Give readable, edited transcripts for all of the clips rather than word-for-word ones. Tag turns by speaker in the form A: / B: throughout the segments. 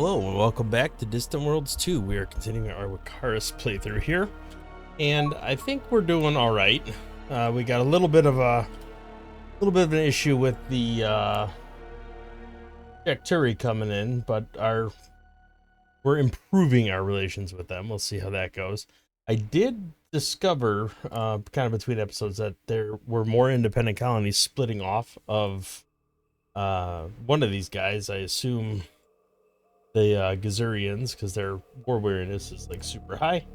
A: Hello and welcome back to Distant Worlds 2. We are continuing our Wekkarus playthrough here, and I think we're doing all right. We got a little bit of an issue with the Jakturi coming in, but we're improving our relations with them. We'll see how that goes. I did discover, kind of between episodes, that there were more independent colonies splitting off of one of these guys. I assume the Gazurians, because their war weariness is like super high.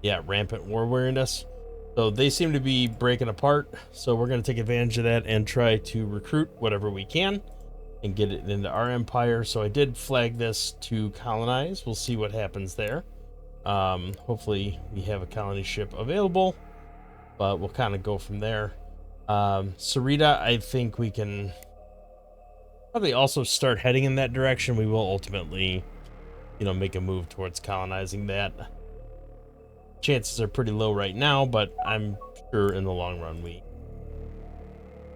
A: Yeah, rampant war weariness. So they seem to be breaking apart. So we're going to take advantage of that and try to recruit whatever we can and get it into our empire. So I did flag this to colonize. We'll see what happens there. Hopefully we have a colony ship available, but we'll kind of go from there. Sarita, I think we can probably also start heading in that direction. We will ultimately, make a move towards colonizing that. Chances are pretty low right now, but I'm sure in the long run we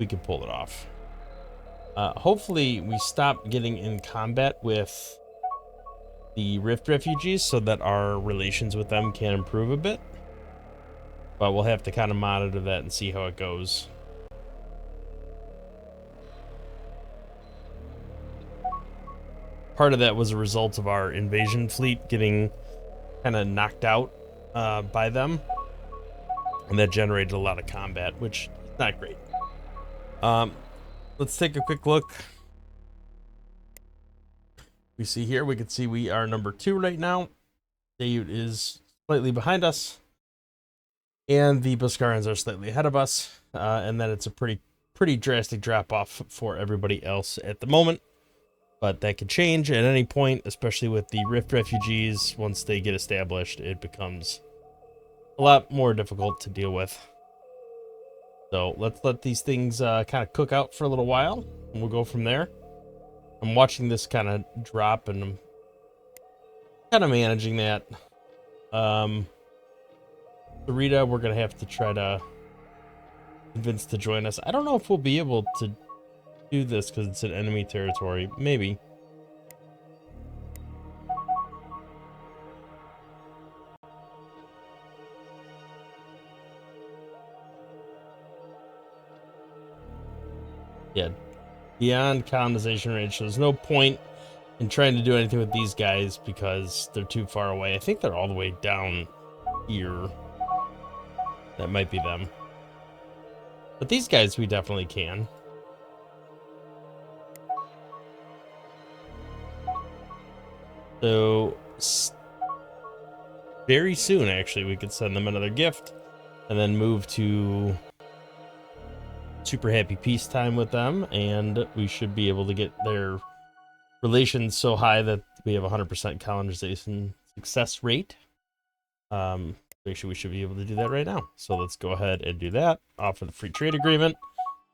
A: can pull it off. Hopefully we stop getting in combat with the Rift refugees so that our relations with them can improve a bit. But we'll have to kind of monitor that and see how it goes. Part of that was a result of our invasion fleet getting kind of knocked out by them, and that generated a lot of combat, which is not great. Let's take a quick look. We can see we are number 2 right now. Dayut is slightly behind us, and the Buscarans are slightly ahead of us, and then it's a pretty drastic drop off for everybody else at the moment. But that could change at any point, especially with the Rift refugees. Once they get established, it becomes a lot more difficult to deal with. So let's let these things kind of cook out for a little while, and we'll go from there. I'm watching this kind of drop, and I'm kind of managing that. Sarita, we're going to have to try to convince to join us. I don't know if we'll be able to do this because it's an enemy territory. Maybe. Yeah, beyond colonization range, so there's no point in trying to do anything with these guys because they're too far away. I think they're all the way down here. That might be them. But these guys we definitely can. So very soon, actually, we could send them another gift and then move to super happy peacetime with them, and we should be able to get their relations so high that we have 100% colonization success rate. Actually, we should be able to do that right now. So let's go ahead and do that. Offer the free trade agreement.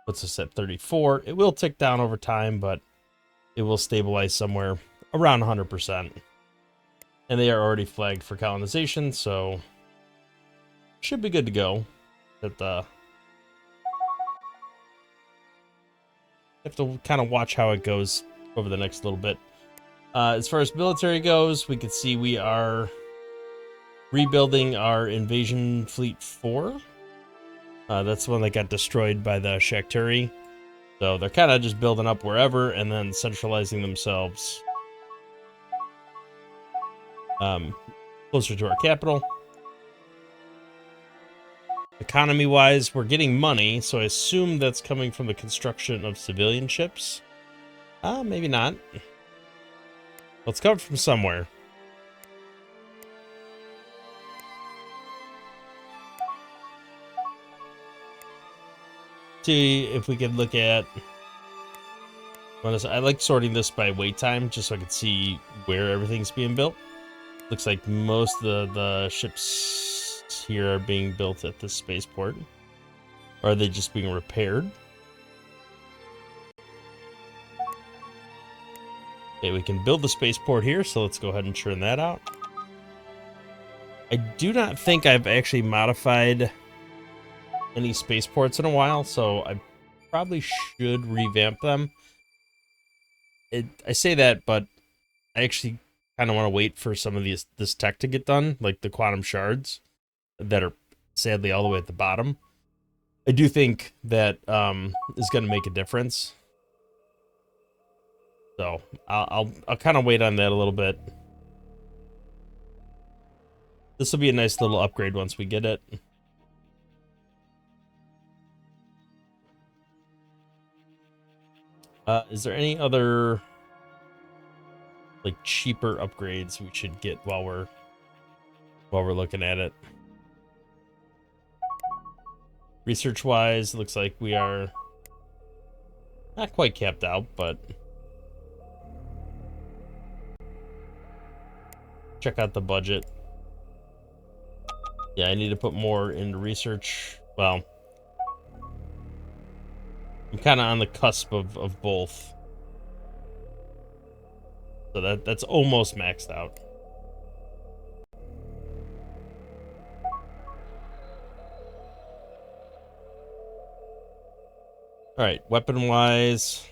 A: Puts us at 34. It will tick down over time, but it will stabilize somewhere around 100%. And they are already flagged for colonization, so should be good to go. But have to kind of watch how it goes over the next little bit. As far as military goes, we can see we are rebuilding our invasion fleet 4. That's the one that got destroyed by the Jakturi. So they're kind of just building up wherever and then centralizing themselves closer to our capital. Economy-wise, we're getting money, so I assume that's coming from the construction of civilian ships. Maybe not. Well, it's coming from somewhere. See if we can look at... I like sorting this by wait time, just so I can see where everything's being built. Looks like most of the ships here are being built at this spaceport. Or are they just being repaired? Okay, we can build the spaceport here, so let's go ahead and churn that out. I do not think I've actually modified any spaceports in a while, so I probably should revamp them. I say that, but I actually kind of want to wait for some of this tech to get done, like the quantum shards that are sadly all the way at the bottom. I do think that is going to make a difference. So I'll kind of wait on that a little bit. This will be a nice little upgrade once we get it. Is there any other like cheaper upgrades we should get while we're looking at it? Research wise, looks like we are not quite capped out, but check out the budget. Yeah, I need to put more into research. Well, I'm kind of on the cusp of both. So that's almost maxed out. All right, weapon wise.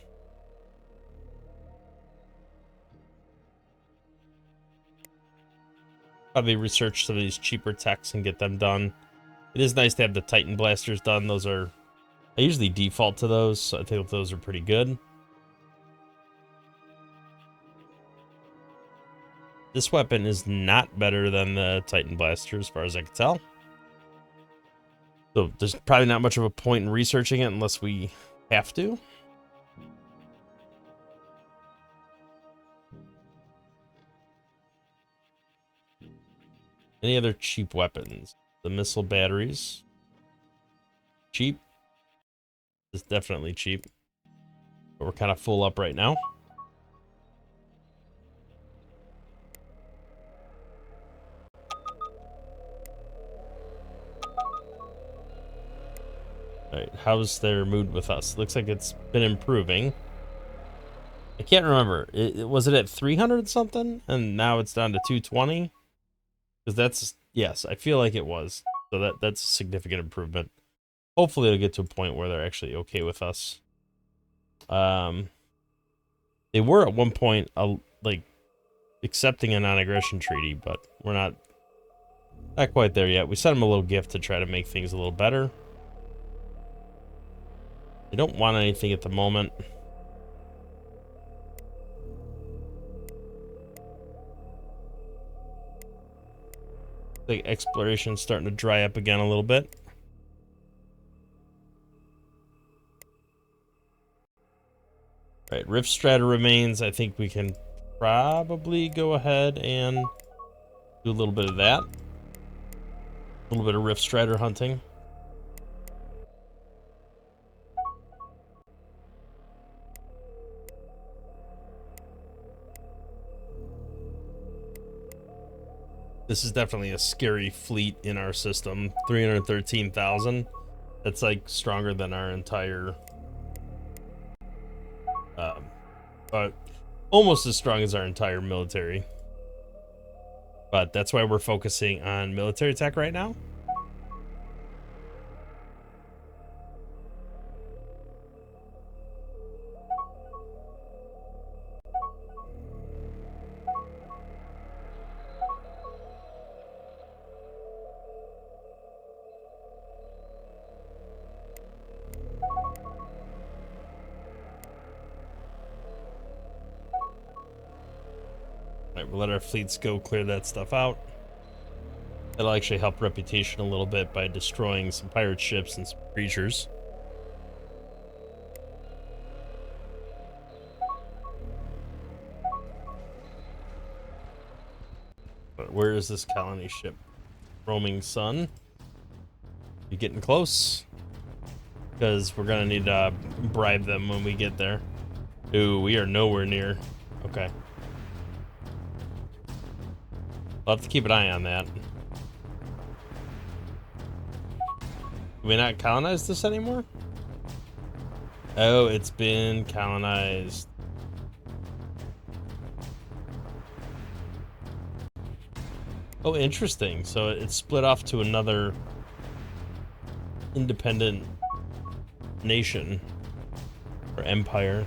A: Probably research some of these cheaper techs and get them done. It is nice to have the Titan blasters done. Those are, I usually default to those, so I think those are pretty good. This weapon is not better than the Titan blaster as far as I can tell. So there's probably not much of a point in researching it unless we have to. Any other cheap weapons? The missile batteries. Cheap. It's definitely cheap. But we're kind of full up right now. Alright, how's their mood with us? Looks like it's been improving. I can't remember. Was it at 300 something? And now it's down to 220? Because that's, yes, I feel like it was. So that's a significant improvement. Hopefully it'll get to a point where they're actually okay with us. They were at one point, like, accepting a non-aggression treaty, but we're not quite there yet. We sent them a little gift to try to make things a little better. They don't want anything at the moment. The exploration's starting to dry up again a little bit. Right, Rift Strata remains. I think we can probably go ahead and do a little bit of that. A little bit of Rift Strider hunting. This is definitely a scary fleet in our system. 313,000. That's like stronger than our entire... almost as strong as our entire military. But that's why we're focusing on military tech right now. We'll let our fleets go clear that stuff out. That'll actually help reputation a little bit by destroying some pirate ships and some creatures. But where is this colony ship? Roaming Sun. You getting close? Because we're gonna need to bribe them when we get there. Ooh, we are nowhere near. Okay. I'll have to keep an eye on that. Do we not colonize this anymore? Oh, it's been colonized. Oh, interesting. So it's split off to another independent nation or empire.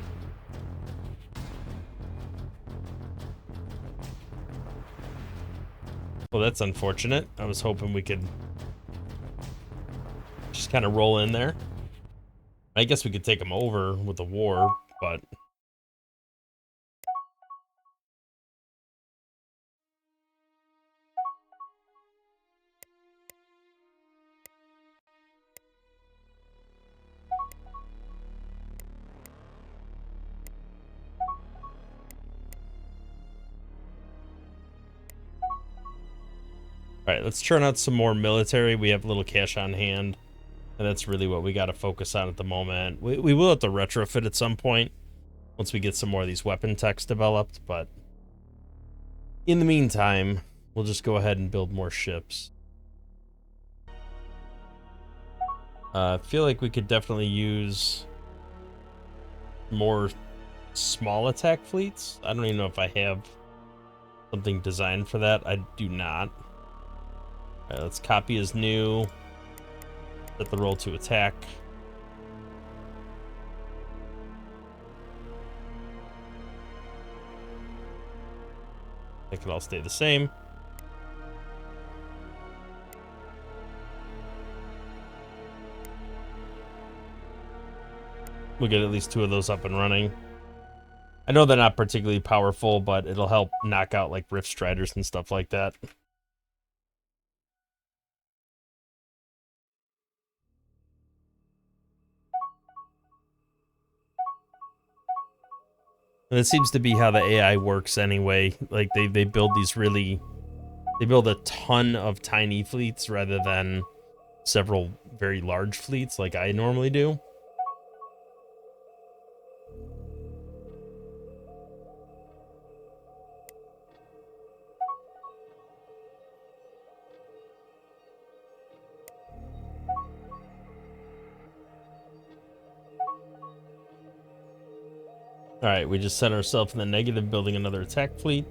A: Well, that's unfortunate. I was hoping we could just kind of roll in there. I guess we could take them over with the war, but... Alright, let's churn out some more military. We have a little cash on hand. And that's really what we got to focus on at the moment. We will have to retrofit at some point once we get some more of these weapon techs developed, but in the meantime, we'll just go ahead and build more ships. I feel like we could definitely use more small attack fleets. I don't even know if I have something designed for that. I do not. All right, let's copy as new. Set the roll to attack. They could all stay the same. We'll get at least 2 of those up and running. I know they're not particularly powerful, but it'll help knock out like Rift Striders and stuff like that. And it seems to be how the AI works anyway. Like they build these really... They build a ton of tiny fleets rather than several very large fleets like I normally do. Alright, we just set ourselves in the negative building another attack fleet.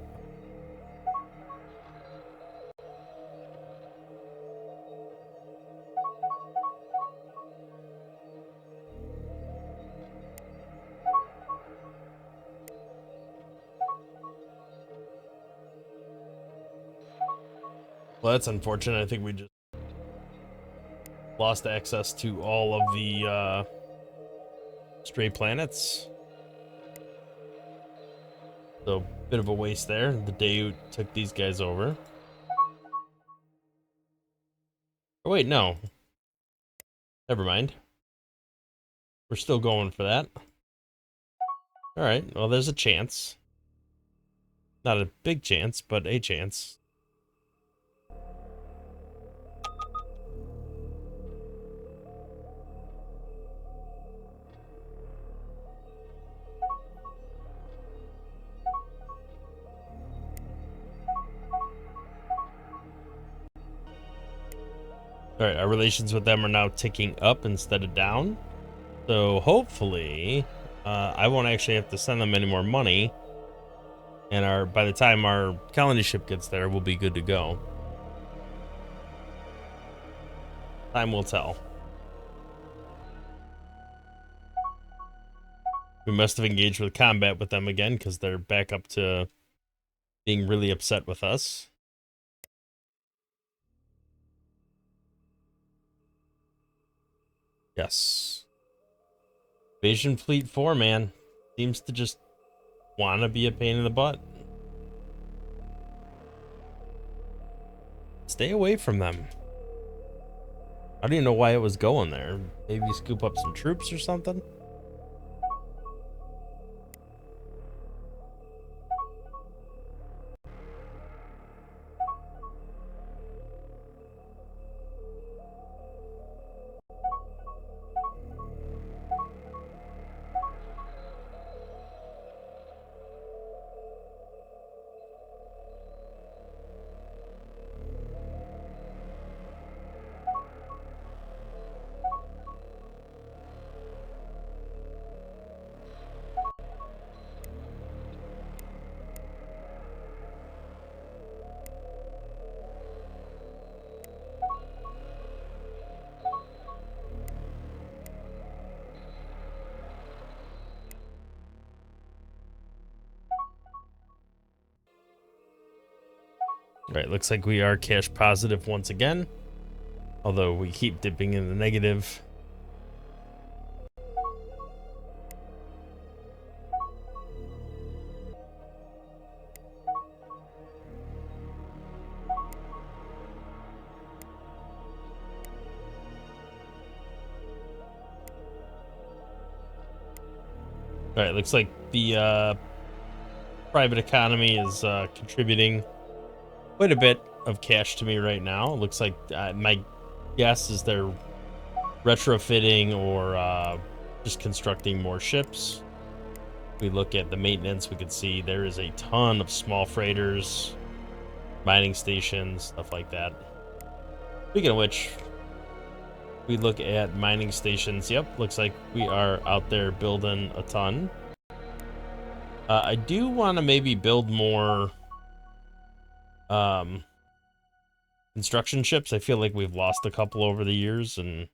A: Well, that's unfortunate. I think we just lost access to all of the stray planets. So, bit of a waste there. The day took these guys over. Oh, wait, no. Never mind. We're still going for that. Alright, well, there's a chance. Not a big chance, but a chance. Alright, our relations with them are now ticking up instead of down. So hopefully, I won't actually have to send them any more money. And by the time our colony ship gets there, we'll be good to go. Time will tell. We must have engaged with combat with them again because they're back up to being really upset with us. Yes. Invasion Fleet 4, man. Seems to just want to be a pain in the butt. Stay away from them. I don't even know why it was going there. Maybe scoop up some troops or something? Right, looks like we are cash positive once again, although we keep dipping in the negative. All right, looks like the private economy is contributing quite a bit of cash to me right now. It looks like my guess is they're retrofitting or just constructing more ships. We look at the maintenance, we can see there is a ton of small freighters, mining stations, stuff like that. Speaking of which, we look at mining stations. Yep, looks like we are out there building a ton. I do want to maybe build more construction ships. I feel like we've lost a couple over the years, and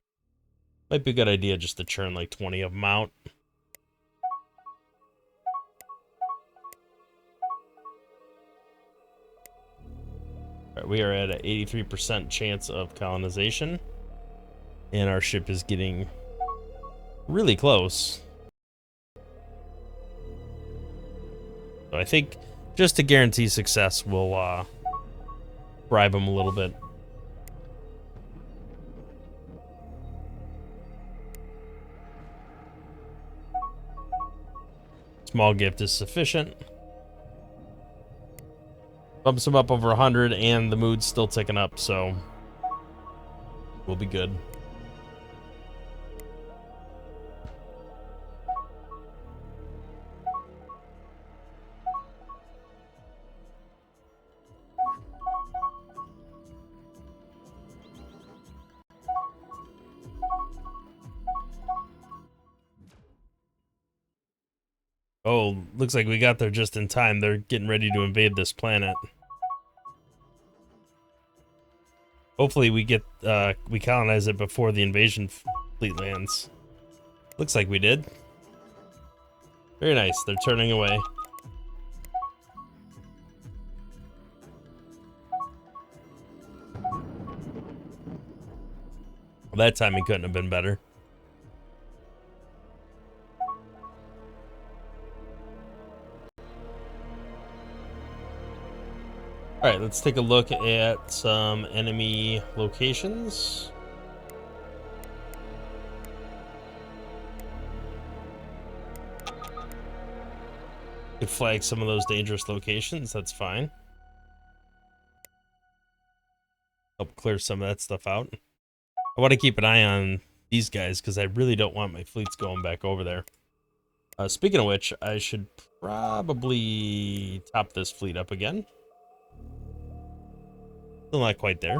A: might be a good idea just to churn like 20 of them out. All right, we are at an 83% chance of colonization, and our ship is getting really close. So I think just to guarantee success, we'll bribe them a little bit. Small gift is sufficient. Bumps them up over 100, and the mood's still ticking up, so we'll be good. Oh, looks like we got there just in time. They're getting ready to invade this planet. Hopefully we colonize it before the invasion fleet lands. Looks like we did. Very nice. They're turning away. Well, that timing couldn't have been better. All right, let's take a look at some enemy locations. Could flag some of those dangerous locations. That's fine. Help clear some of that stuff out. I want to keep an eye on these guys because I really don't want my fleets going back over there. Speaking of which, I should probably top this fleet up again. Still not quite there.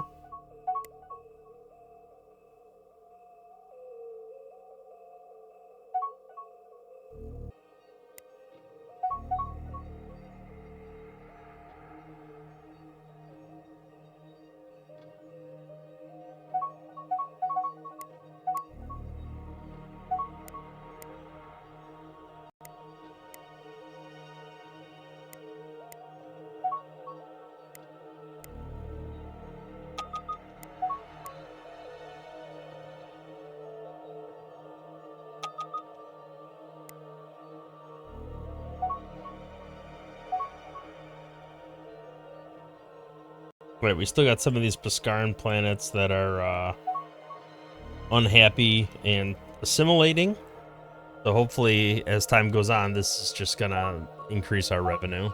A: Right, we still got some of these Piscaran planets that are unhappy and assimilating. So hopefully, as time goes on, this is just gonna increase our revenue.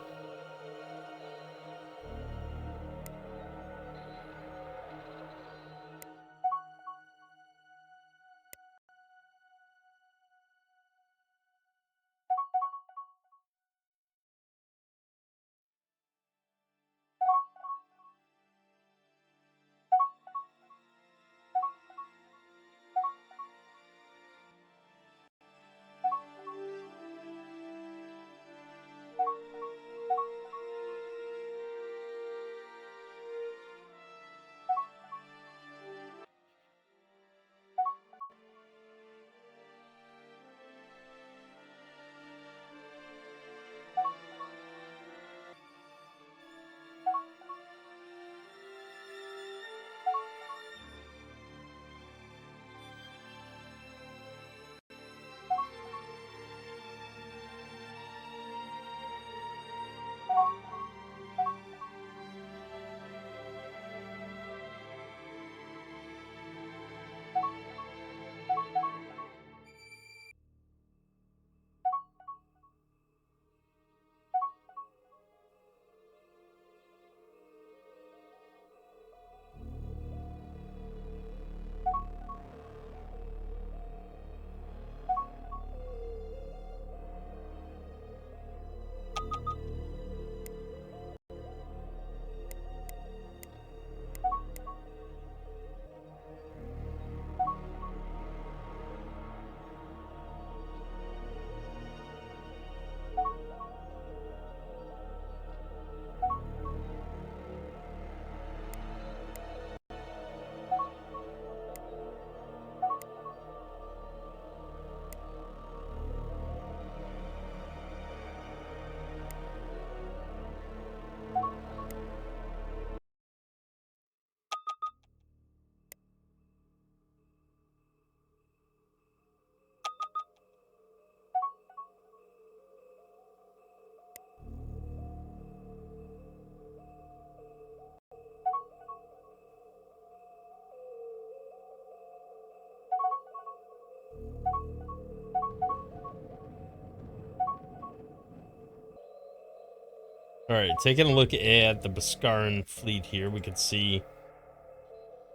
A: All right, taking a look at the Beskaren fleet here, we can see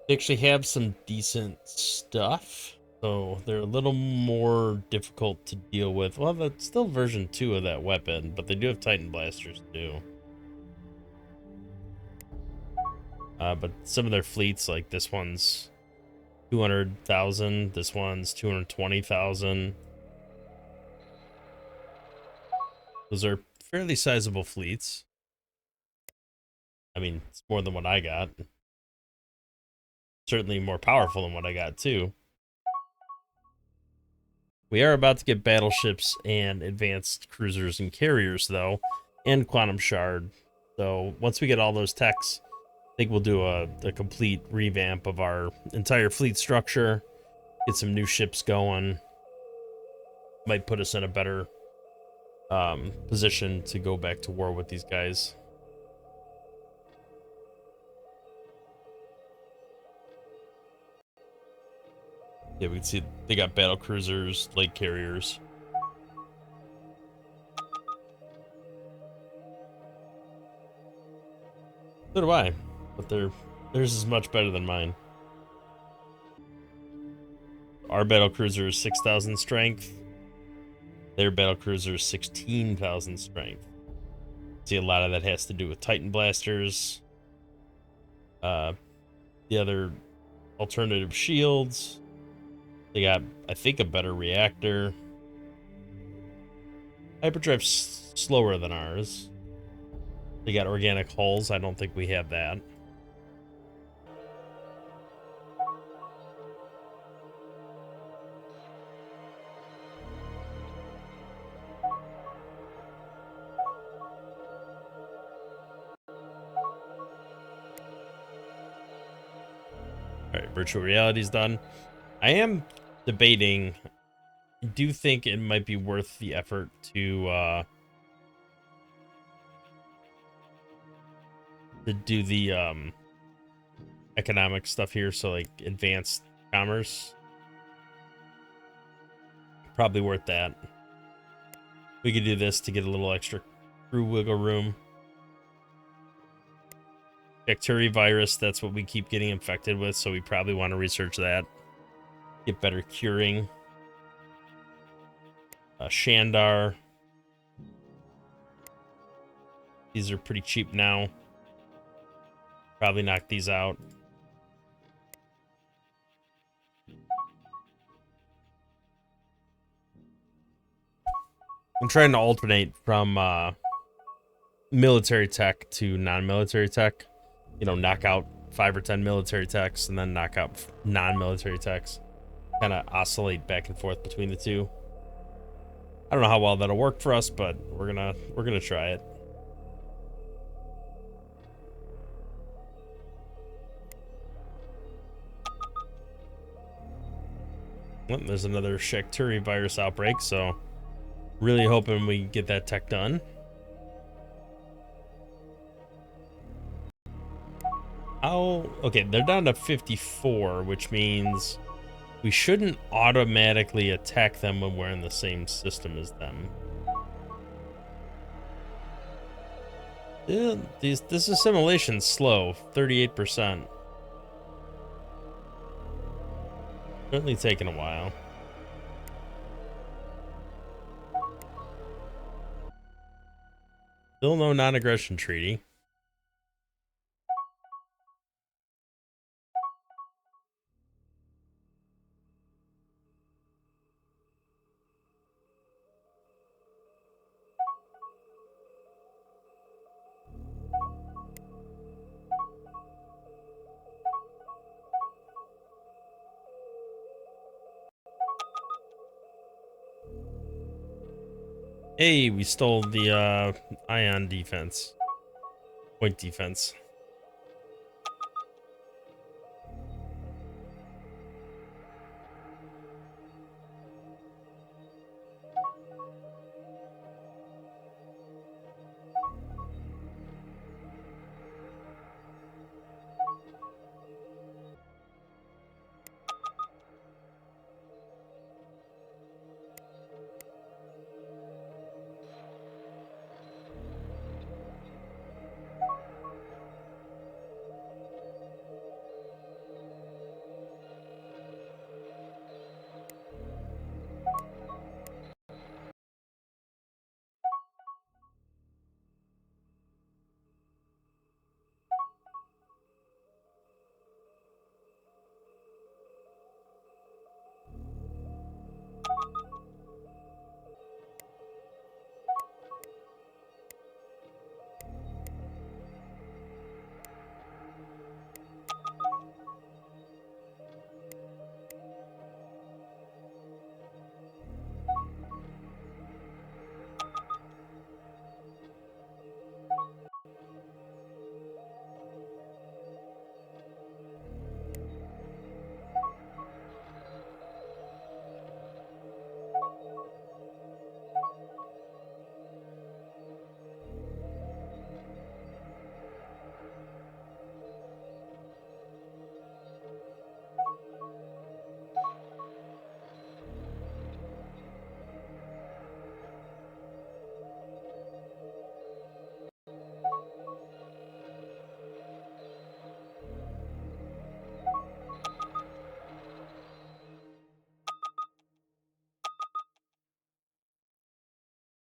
A: they actually have some decent stuff. So they're a little more difficult to deal with. Well, that's still version 2 of that weapon, but they do have Titan blasters too. But some of their fleets, like this one's 200,000, this one's 220,000. Those are fairly sizable fleets. I mean, it's more than what I got. Certainly more powerful than what I got too. We are about to get battleships and advanced cruisers and carriers though, and Quantum Shard. So once we get all those techs, I think we'll do a complete revamp of our entire fleet structure, get some new ships going. Might put us in a better position to go back to war with these guys. Yeah, we can see they got battle cruisers, lake carriers. So do I, but theirs is much better than mine. Our battle cruiser is 6,000 strength. Their battle cruiser is 16,000 strength. See, a lot of that has to do with Titan blasters. The other alternative shields. They got, I think, a better reactor. Hyperdrive's slower than ours. They got organic hulls. I don't think we have that. All right, virtual reality's done. I am debating. I do think it might be worth the effort to do the economic stuff here. So like advanced commerce, probably worth that. We could do this to get a little extra crew wiggle room. Bacteria virus, that's what we keep getting infected with, so we probably want to research that. Get better curing. Shandar. These are pretty cheap now. Probably knock these out. I'm trying to alternate from military tech to non-military tech. You know, knock out 5 or 10 military techs and then knock out non-military techs. Kind of oscillate back and forth between the two. I don't know how well that'll work for us, but we're gonna try it. Well, there's another Shakturi virus outbreak, so really hoping we get that tech done. Okay, they're down to 54, which means we shouldn't automatically attack them when we're in the same system as them. This assimilation's slow, 38%. Certainly taking a while. Still no non-aggression treaty. Hey, we stole the ion defense. Point defense.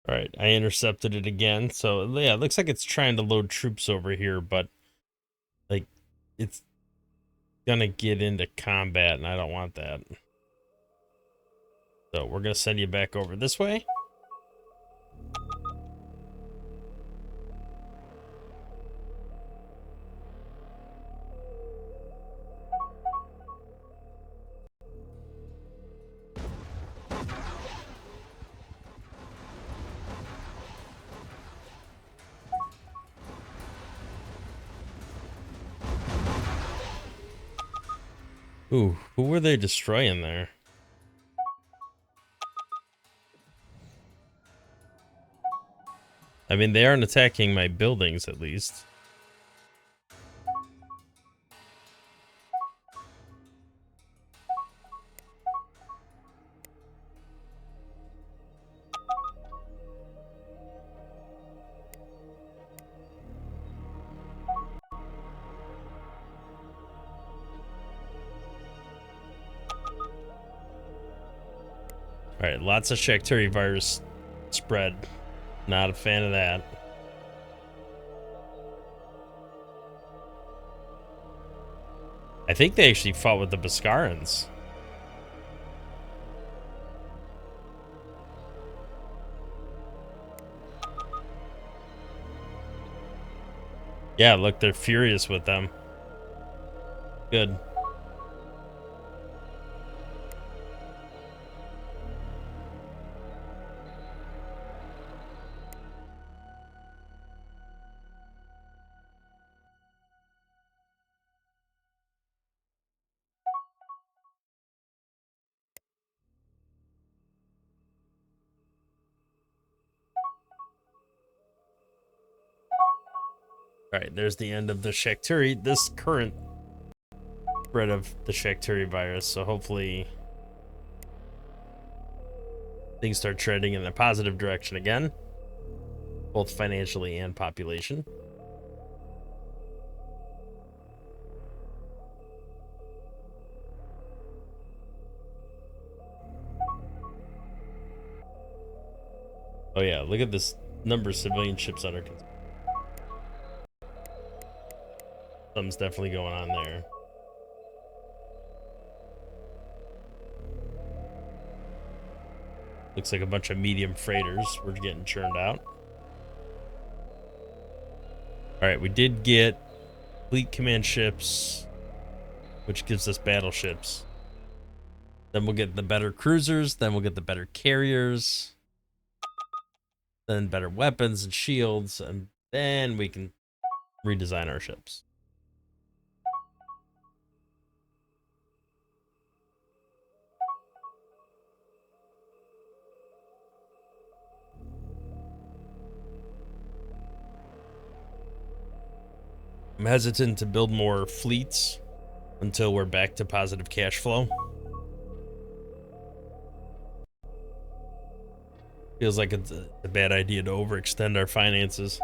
A: All right, I intercepted it again. So yeah, it looks like it's trying to load troops over here, but like it's gonna get into combat, and I don't want that. So we're gonna send you back over this way. Ooh, who were they destroying there? I mean, they aren't attacking my buildings, at least. All right, lots of Shaktari virus spread. Not a fan of that. I think they actually fought with the Boskarans. Yeah, look, they're furious with them. Good. All right, there's the end of the Shaktari, this current spread of the Shaktari virus. So hopefully things start trending in the positive direction again, both financially and population. Oh yeah, look at this number of civilian ships under construction. Something's definitely going on there. Looks like a bunch of medium freighters were getting churned out. All right, we did get fleet command ships, which gives us battleships. Then we'll get the better cruisers. Then we'll get the better carriers. Then better weapons and shields. And then we can redesign our ships. I'm hesitant to build more fleets until we're back to positive cash flow. Feels like it's a bad idea to overextend our finances.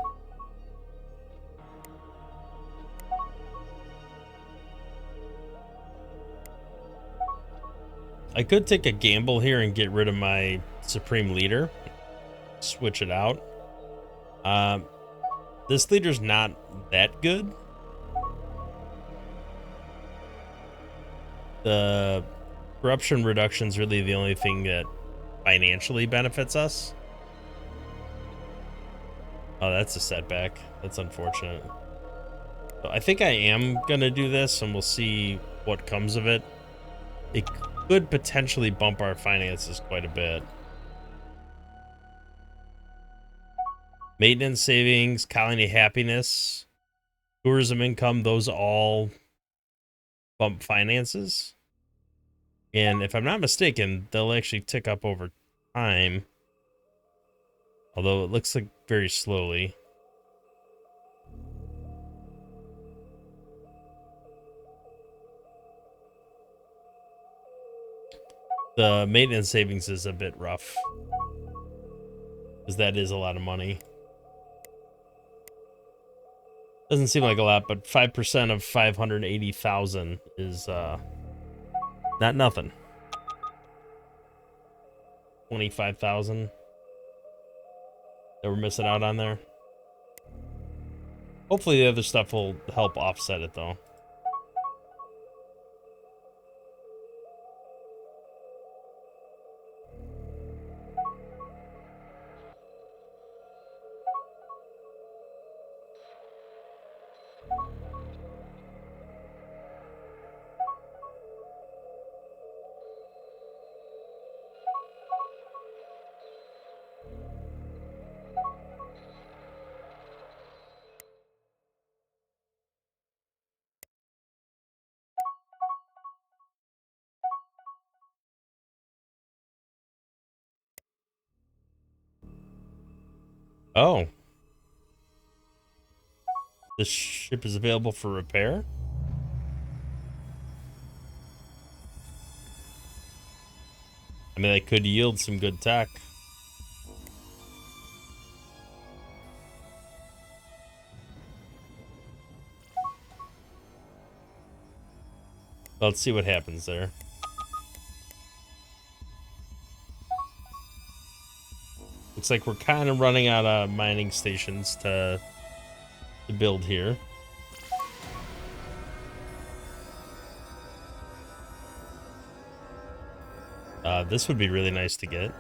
A: I could take a gamble here and get rid of my Supreme Leader. Switch it out. This leader's not that good. The corruption reduction is really the only thing that financially benefits us. Oh, that's a setback. That's unfortunate. So I think I am gonna do this, and we'll see what comes of it. It could potentially bump our finances quite a bit. Maintenance savings, colony happiness, tourism income, those all bump finances. And if I'm not mistaken, they'll actually tick up over time. Although it looks like very slowly. The maintenance savings is a bit rough, because that is a lot of money. Doesn't seem like a lot, but 5% of 580,000 is not nothing. 25,000. that we're missing out on there. Hopefully the other stuff will help offset it, though. Oh. The ship is available for repair? I mean, that could yield some good tech. Let's see what happens there. Looks like we're kind of running out of mining stations to build here. This would be really nice to get.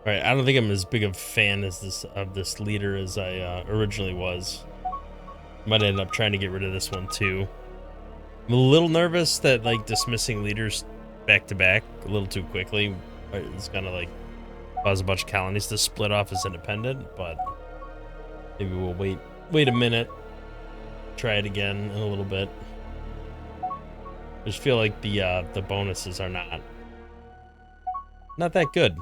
A: All right, I don't think I'm as big of a fan as this leader as I originally was. Might end up trying to get rid of this one too. I'm a little nervous that like dismissing leaders back to back a little too quickly is gonna like cause a bunch of colonies to split off as independent, but maybe we'll wait a minute, try it again in a little bit. I just feel like the bonuses are not that good.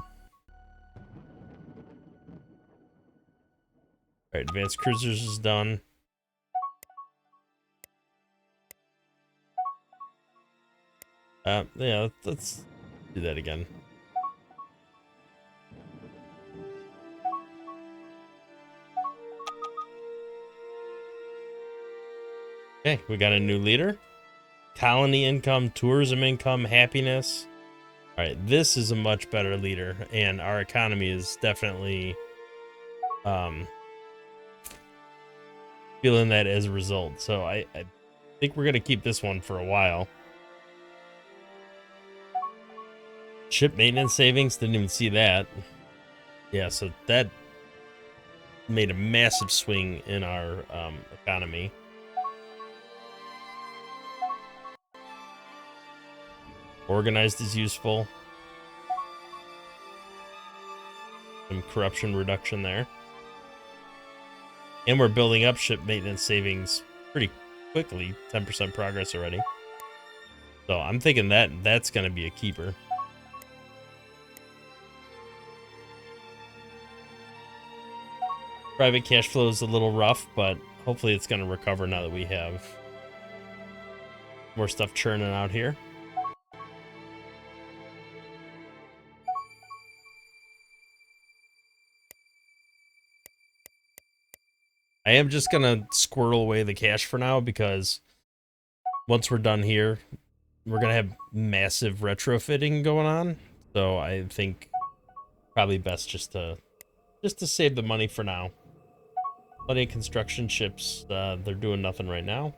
A: All right, advanced cruisers is done. Yeah, let's do that again. Okay, we got a new leader. Colony income, tourism income, happiness. All right, this is a much better leader, and our economy is definitely feeling that as a result. So I think we're gonna keep this one for a while. Ship maintenance savings, didn't even see that. Yeah, so that made a massive swing in our economy. Organized is useful. Some corruption reduction there. And we're building up ship maintenance savings pretty quickly. 10% progress already. So I'm thinking that's going to be a keeper. Private cash flow is a little rough, but hopefully it's going to recover now that we have more stuff churning out here. I am just going to squirrel away the cash for now because once we're done here, we're going to have massive retrofitting going on. So I think probably best just to save the money for now. Plenty of construction ships. They're doing nothing right now.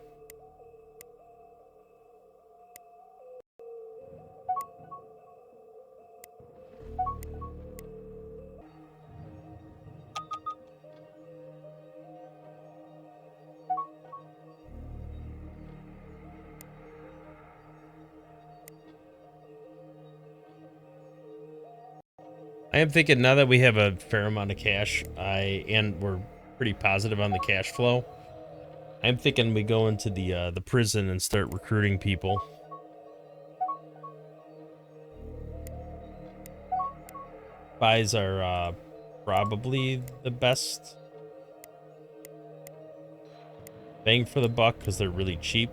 A: I am thinking now that we have a fair amount of cash, and we're pretty positive on the cash flow. I'm thinking we go into the prison and start recruiting people. Spies are probably the best bang for the buck because they're really cheap.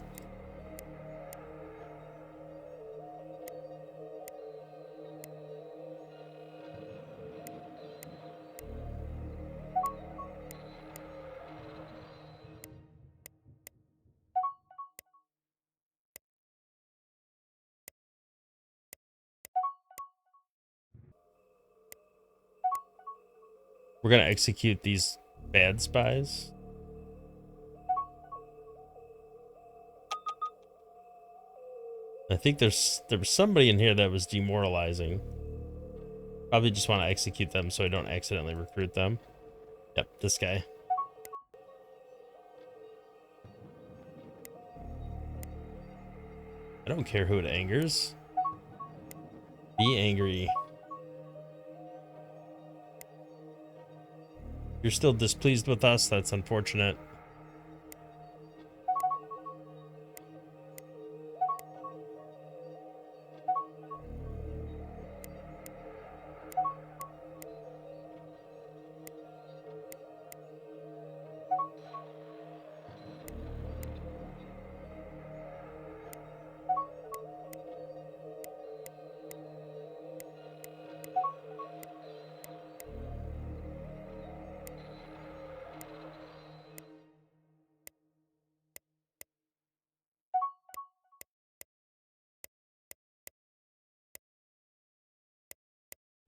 A: We're gonna execute these bad spies. I think there was somebody in here that was demoralizing. Probably just want to execute them so I don't accidentally recruit them. Yep, this guy. I don't care who it angers. Be angry. You're still displeased with us? That's unfortunate.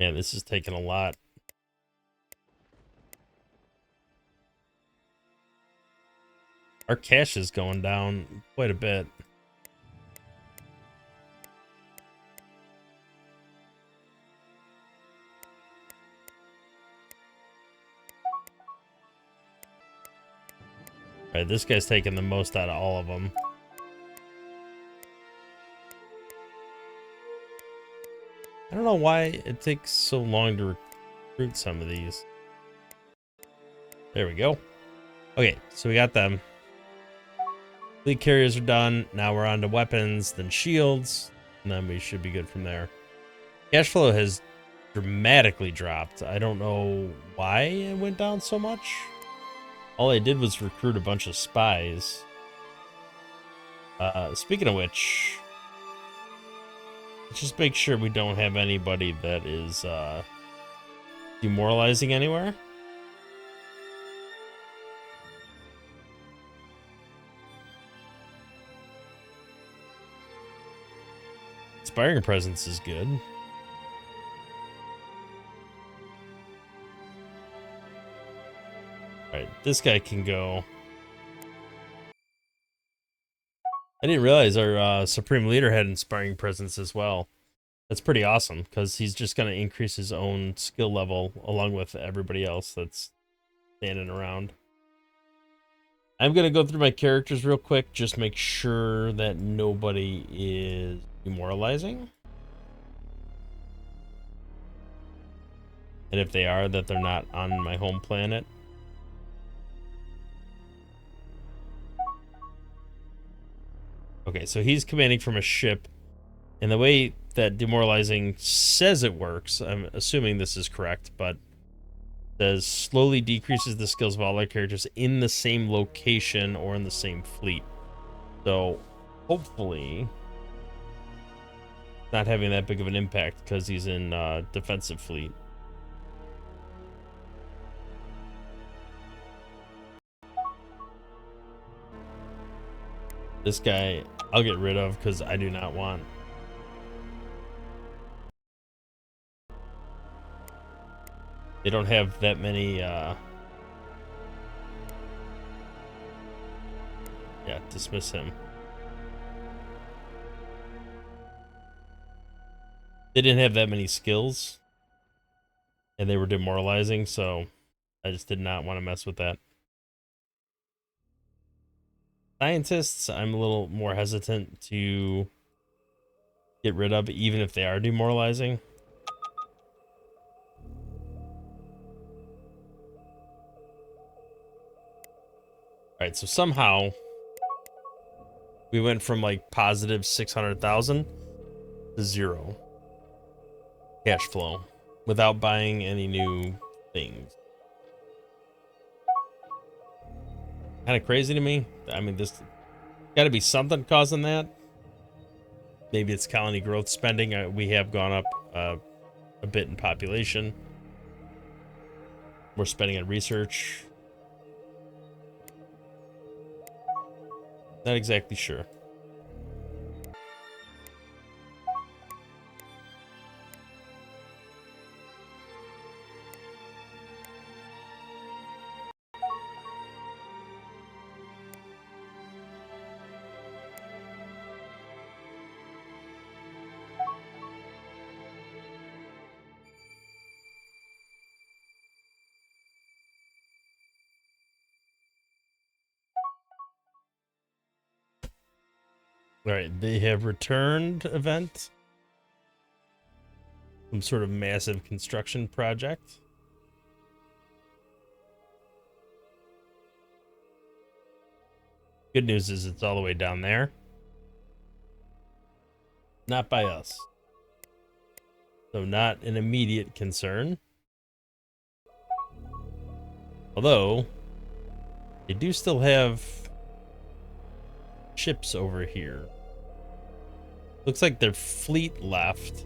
A: Man, this is taking a lot. Our cash is going down quite a bit. All right, this guy's taking the most out of all of them. I don't know why it takes so long to recruit some of these. There we go. Okay, so we got them. Fleet carriers are done. Now we're on to weapons, then shields, and then we should be good from there. Cash flow has dramatically dropped. I don't know why it went down so much. All I did was recruit a bunch of spies. Speaking of which, let's just make sure we don't have anybody that is demoralizing anywhere. Inspiring presence is good. Alright, this guy can go. I didn't realize our Supreme Leader had inspiring presence as well. That's pretty awesome, because he's just going to increase his own skill level along with everybody else that's standing around. I'm going to go through my characters real quick, just make sure that nobody is demoralizing. And if they are, that they're not on my home planet. Okay, so he's commanding from a ship. And the way that demoralizing says it works, I'm assuming this is correct, but says slowly decreases the skills of all our characters in the same location or in the same fleet. So hopefully not having that big of an impact because he's in defensive fleet. This guy I'll get rid of because I do not want. They don't have that many yeah, dismiss him. They didn't have that many skills and they were demoralizing, so I just did not want to mess with that. Scientists, I'm a little more hesitant to get rid of, even if they are demoralizing. right, so somehow we went from like positive 600,000 to 0 cash flow without buying any new things. Kind of crazy to me. I mean, there's got to be something causing that. Maybe it's colony growth spending. We have gone up a bit in population. We're spending on research. Not exactly sure. All right, they have returned event. Some sort of massive construction project. Good news is it's all the way down there. Not by us. So not an immediate concern. Although, they do still have ships over here. Looks like their fleet left.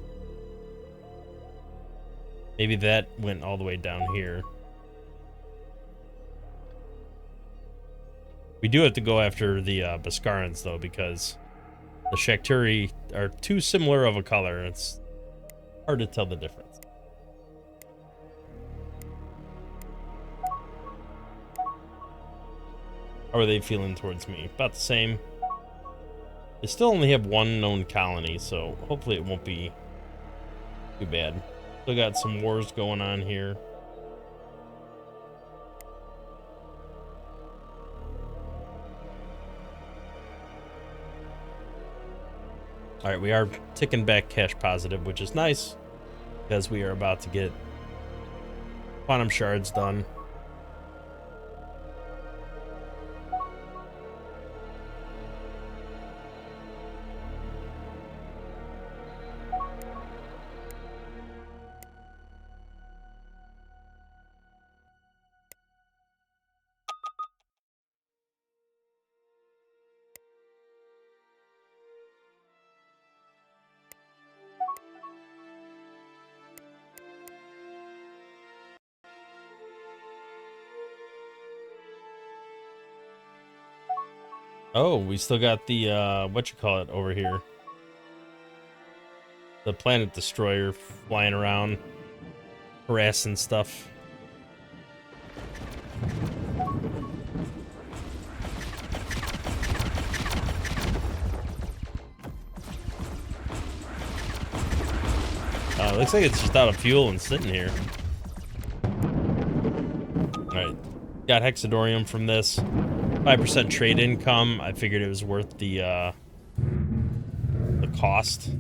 A: Maybe that went all the way down here. We do have to go after the Baskarans, though, because the Shakturi are too similar of a color. It's hard to tell the difference. How are they feeling towards me? About the same. They still only have one known colony, so hopefully it won't be too bad. Still got some wars going on here. All right, we are ticking back cash positive, which is nice because we are about to get quantum shards done. Oh, we still got the over here. The planet destroyer flying around, harassing stuff. Looks like it's just out of fuel and sitting here. Alright. Got Hexadorium from this. 5% trade income. I figured it was worth the cost.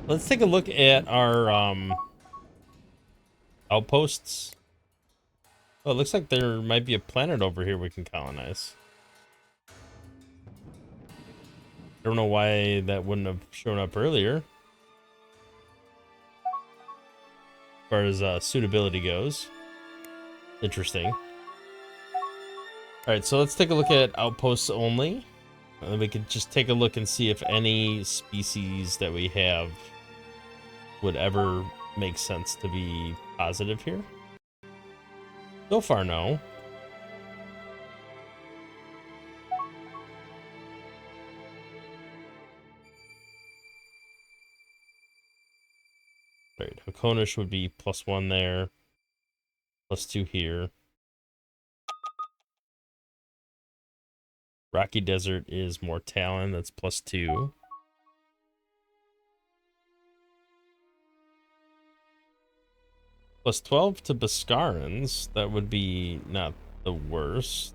A: Let's take a look at our outposts. Oh, it looks like there might be a planet over here we can colonize. I don't know why that wouldn't have shown up earlier. As far as suitability goes. Interesting. Alright, so let's take a look at outposts only. And then we could just take a look and see if any species that we have would ever make sense to be positive here. So far, no. Right, Hakonish would be +1 there, +2 here. Rocky Desert is more Talon, that's +2. +12 to Baskarans, that would be not the worst.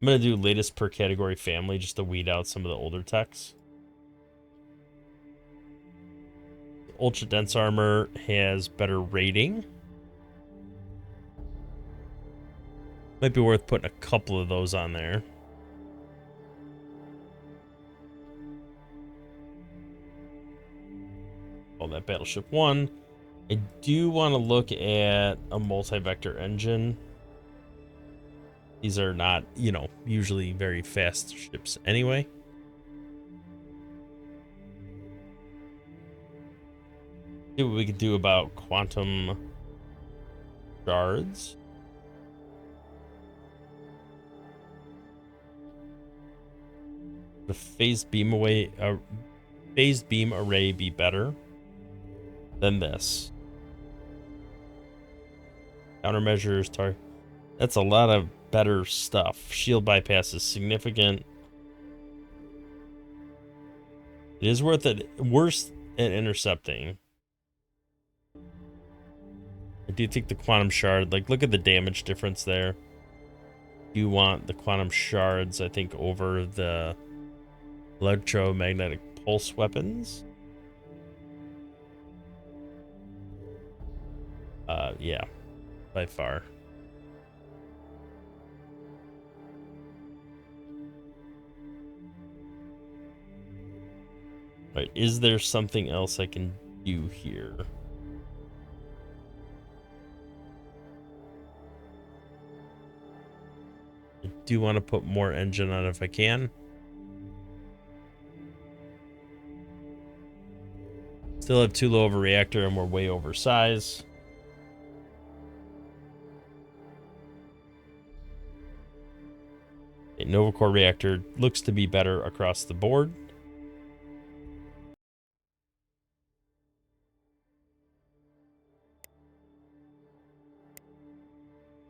A: I'm going to do latest per category family just to weed out some of the older techs. Ultra dense armor has better rating. Might be worth putting a couple of those on there. Call that Battleship 1. I do want to look at a multi-vector engine. These are not, you know, usually very fast ships anyway. See what we could do about quantum shards. The phased beam array be better than this. Countermeasures, that's a lot of better stuff. Shield bypass is significant. It is worth it. Worse at intercepting. I do think the quantum shard, like, look at the damage difference there. You want the quantum shards, I think, over the electromagnetic pulse weapons. Yeah, by far. Right, is there something else I can do here? I do want to put more engine on if I can. Still have too low of a reactor and we're way over size. A Nova Core reactor looks to be better across the board.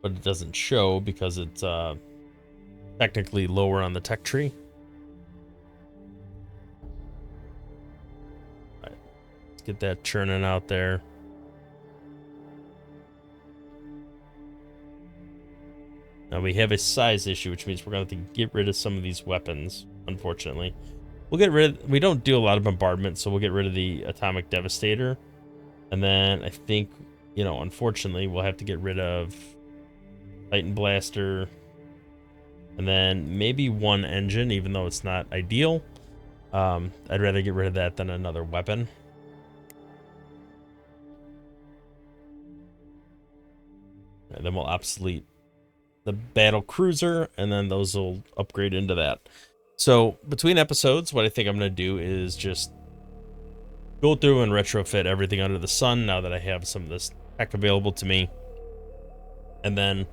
A: But it doesn't show because it's technically lower on the tech tree. All right, let's get that churning out there. Now we have a size issue, which means we're going to have to get rid of some of these weapons, unfortunately. We'll get rid of, we don't do a lot of bombardment, so we'll get rid of the Atomic Devastator. And then I think, you know, unfortunately, we'll have to get rid of Titan Blaster. And then maybe one engine, even though it's not ideal. I'd rather get rid of that than another weapon. And then we'll obsolete the battle cruiser, and then those will upgrade into that. So between episodes, what I think I'm going to do is just go through and retrofit everything under the sun now that I have some of this tech available to me. And then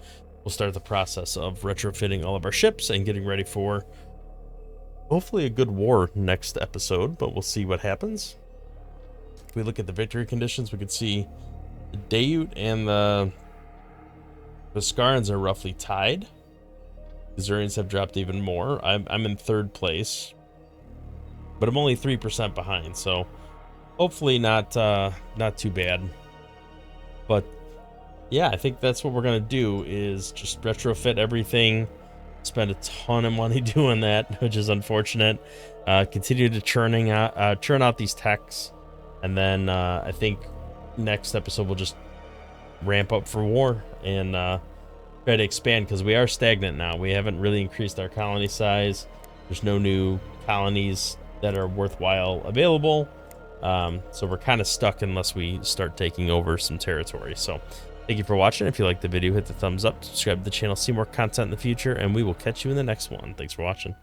A: we'll start the process of retrofitting all of our ships and getting ready for hopefully a good war next episode, but we'll see what happens. If we look at the victory conditions, we can see the Dayut and the Scarans are roughly tied. The Zurians have dropped even more. I'm in third place, but I'm only 3% behind, so hopefully not too bad. But yeah, I think that's what we're gonna do, is just retrofit everything, spend a ton of money doing that, which is unfortunate. Continue to churn out these techs, and then I think next episode we'll just ramp up for war and try to expand, because we are stagnant now. We haven't really increased our colony size. There's no new colonies that are worthwhile available, so we're kind of stuck unless we start taking over some territory. So thank you for watching. If you liked the video, hit the thumbs up, subscribe to the channel, see more content in the future, and we will catch you in the next one. Thanks for watching.